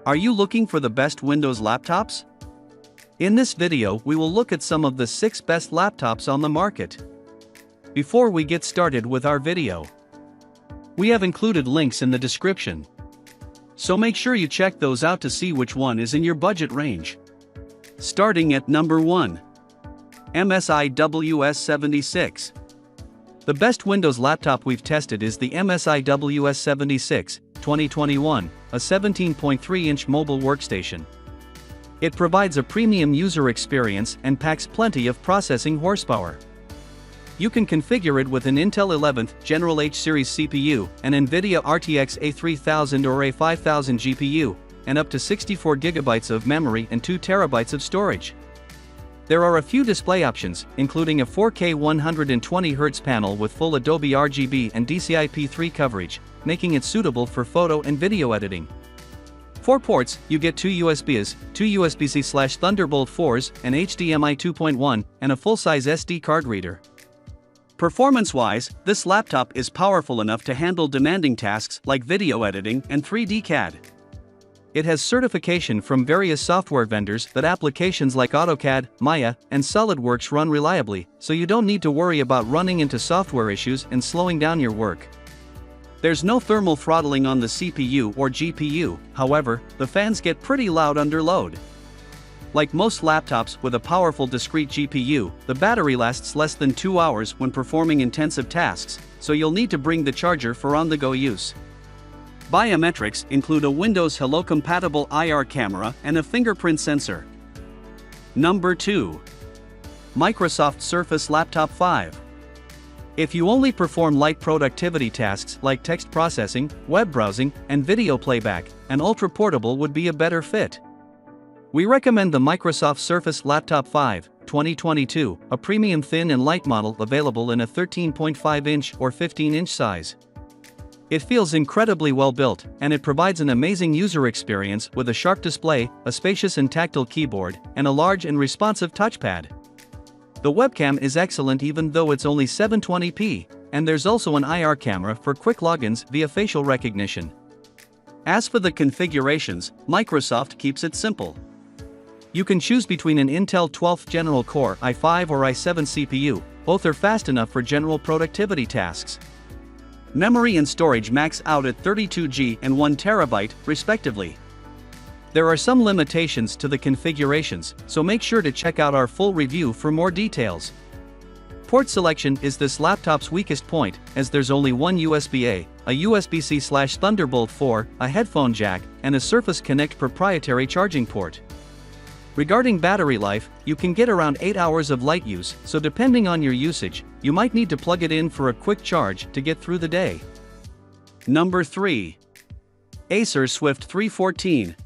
Are you looking for the best Windows laptops? In this video, we will look at some of the 6 best laptops on the market. Before we get started with our video, we have included links in the description, so make sure you check those out to see which one is in your budget range. Starting at number 1. MSI WS76. The best Windows laptop we've tested is the MSI WS76 2021, a 17.3-inch mobile workstation. It provides a premium user experience and packs plenty of processing horsepower. You can configure it with an Intel 11th General H Series CPU, an NVIDIA RTX A3000 or A5000 GPU, and up to 64 GB of memory and 2 TB of storage. There are a few display options, including a 4K 120Hz panel with full Adobe RGB and DCI-P3 coverage, making it suitable for photo and video editing. 4 ports, you get 2 USBs, 2 USB-C/Thunderbolt 4s, an HDMI 2.1, and a full-size SD card reader. Performance-wise, this laptop is powerful enough to handle demanding tasks like video editing and 3D CAD. It has certification from various software vendors that applications like AutoCAD, Maya, and SolidWorks run reliably, so you don't need to worry about running into software issues and slowing down your work. There's no thermal throttling on the CPU or GPU, however, the fans get pretty loud under load. Like most laptops with a powerful discrete GPU, the battery lasts less than 2 hours when performing intensive tasks, so you'll need to bring the charger for on-the-go use. Biometrics include a Windows Hello compatible IR camera and a fingerprint sensor. Number 2. Microsoft Surface Laptop 5. If you only perform light productivity tasks like text processing, web browsing, and video playback, an ultra-portable would be a better fit. We recommend the Microsoft Surface Laptop 5, 2022, a premium thin and light model available in a 13.5-inch or 15-inch size. It feels incredibly well built, and it provides an amazing user experience with a sharp display, a spacious and tactile keyboard, and a large and responsive touchpad. The webcam is excellent even though it's only 720p, and there's also an IR camera for quick logins via facial recognition. As for the configurations, Microsoft keeps it simple. You can choose between an Intel 12th General Core i5 or i7 CPU, both are fast enough for general productivity tasks. Memory and storage max out at 32GB and 1TB, respectively. There are some limitations to the configurations, so make sure to check out our full review for more details. Port selection is this laptop's weakest point, as there's only one USB-A, a USB-C/Thunderbolt 4, a headphone jack, and a Surface Connect proprietary charging port. Regarding battery life, you can get around 8 hours of light use, so depending on your usage, you might need to plug it in for a quick charge to get through the day. Number 3. Acer Swift 314.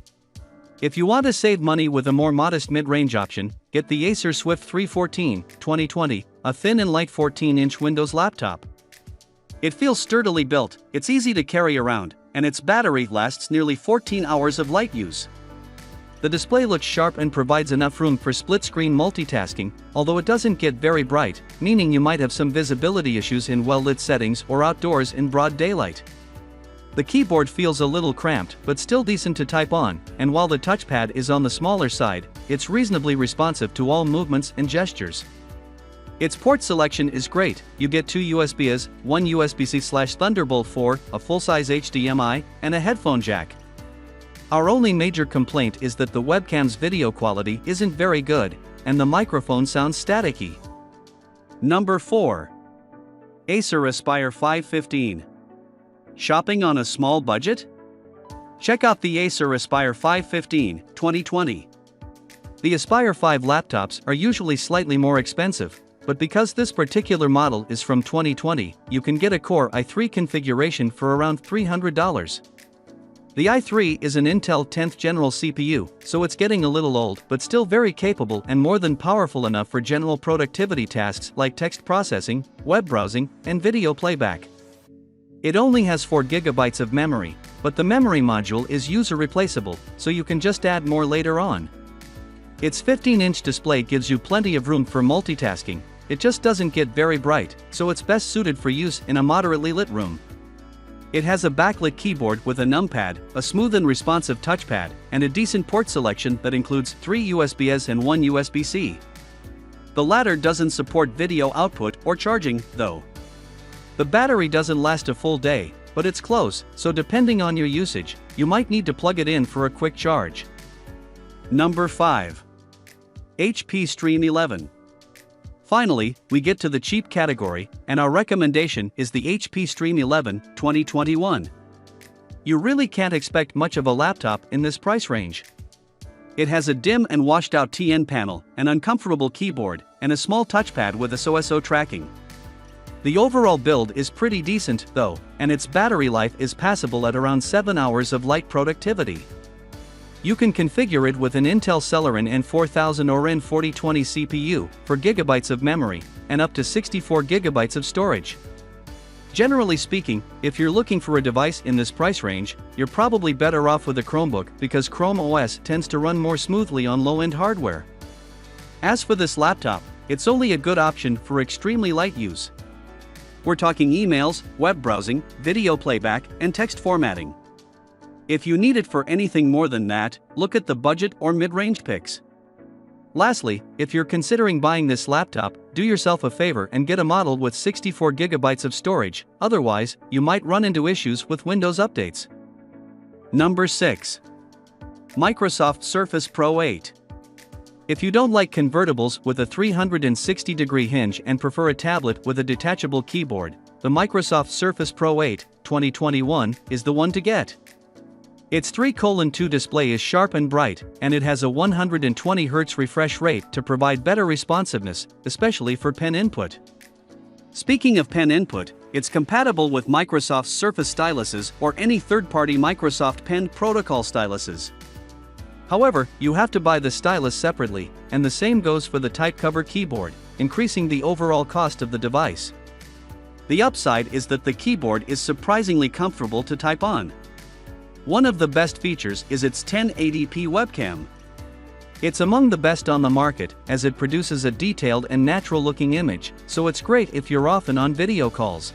If you want to save money with a more modest mid-range option, get the Acer Swift 314, 2020, a thin and light 14-inch Windows laptop. It feels sturdily built, it's easy to carry around, and its battery lasts nearly 14 hours of light use. The display looks sharp and provides enough room for split-screen multitasking, although it doesn't get very bright, meaning you might have some visibility issues in well-lit settings or outdoors in broad daylight. The keyboard feels a little cramped, but still decent to type on, and while the touchpad is on the smaller side, it's reasonably responsive to all movements and gestures. Its port selection is great, you get 2 USBs, 1 USB-C/Thunderbolt 4, a full-size HDMI, and a headphone jack. Our only major complaint is that the webcam's video quality isn't very good, and the microphone sounds staticky. Number 4. Acer Aspire 515. Shopping on a small budget? Check out the Acer Aspire 515, 2020. The Aspire 5 laptops are usually slightly more expensive, but because this particular model is from 2020, you can get a Core i3 configuration for around $300. The i3 is an Intel 10th General CPU, so it's getting a little old but still very capable and more than powerful enough for general productivity tasks like text processing, web browsing, and video playback. It only has 4 GB of memory, but the memory module is user replaceable, so you can just add more later on. Its 15-inch display gives you plenty of room for multitasking, it just doesn't get very bright, so it's best suited for use in a moderately lit room. It has a backlit keyboard with a numpad, a smooth and responsive touchpad, and a decent port selection that includes 3 USB-As and 1 USB-C. The latter doesn't support video output or charging, though. The battery doesn't last a full day, but it's close, so depending on your usage, you might need to plug it in for a quick charge. Number 5. HP Stream 11. Finally, we get to the cheap category, and our recommendation is the HP Stream 11 2021. You really can't expect much of a laptop in this price range. It has a dim and washed-out TN panel, an uncomfortable keyboard, and a small touchpad with SOS tracking. The overall build is pretty decent, though, and its battery life is passable at around 7 hours of light productivity. You can configure it with an Intel Celeron N4000 or N4020 CPU, 4 GB of memory, and up to 64 GB of storage. Generally speaking, if you're looking for a device in this price range, you're probably better off with a Chromebook because Chrome OS tends to run more smoothly on low-end hardware. As for this laptop, it's only a good option for extremely light use. We're talking emails, web browsing, video playback, and text formatting. If you need it for anything more than that, look at the budget or mid-range picks. Lastly, if you're considering buying this laptop, do yourself a favor and get a model with 64 GB of storage, otherwise, you might run into issues with Windows updates. Number 6. Microsoft Surface Pro 8. If you don't like convertibles with a 360-degree hinge and prefer a tablet with a detachable keyboard, the Microsoft Surface Pro 8 2021 is the one to get. Its 3:2 display is sharp and bright, and it has a 120 Hz refresh rate to provide better responsiveness, especially for pen input. Speaking of pen input, it's compatible with Microsoft Surface styluses or any third-party Microsoft Pen Protocol styluses. However, you have to buy the stylus separately, and the same goes for the type cover keyboard, increasing the overall cost of the device. The upside is that the keyboard is surprisingly comfortable to type on. One of the best features is its 1080p webcam. It's among the best on the market, as it produces a detailed and natural-looking image, so it's great if you're often on video calls.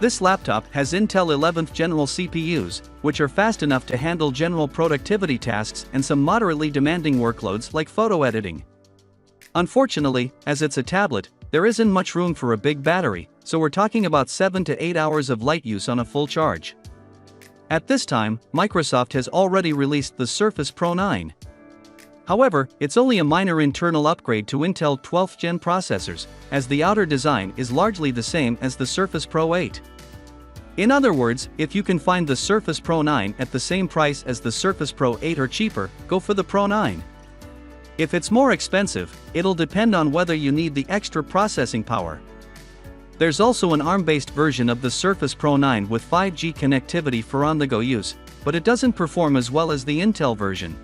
This laptop has Intel 11th General CPUs, which are fast enough to handle general productivity tasks and some moderately demanding workloads like photo editing. Unfortunately, as it's a tablet, there isn't much room for a big battery, so we're talking about 7 to 8 hours of light use on a full charge. At this time, Microsoft has already released the Surface Pro 9. However, it's only a minor internal upgrade to Intel 12th Gen processors, as the outer design is largely the same as the Surface Pro 8. In other words, if you can find the Surface Pro 9 at the same price as the Surface Pro 8 or cheaper, go for the Pro 9. If it's more expensive, it'll depend on whether you need the extra processing power. There's also an ARM-based version of the Surface Pro 9 with 5G connectivity for on-the-go use, but it doesn't perform as well as the Intel version.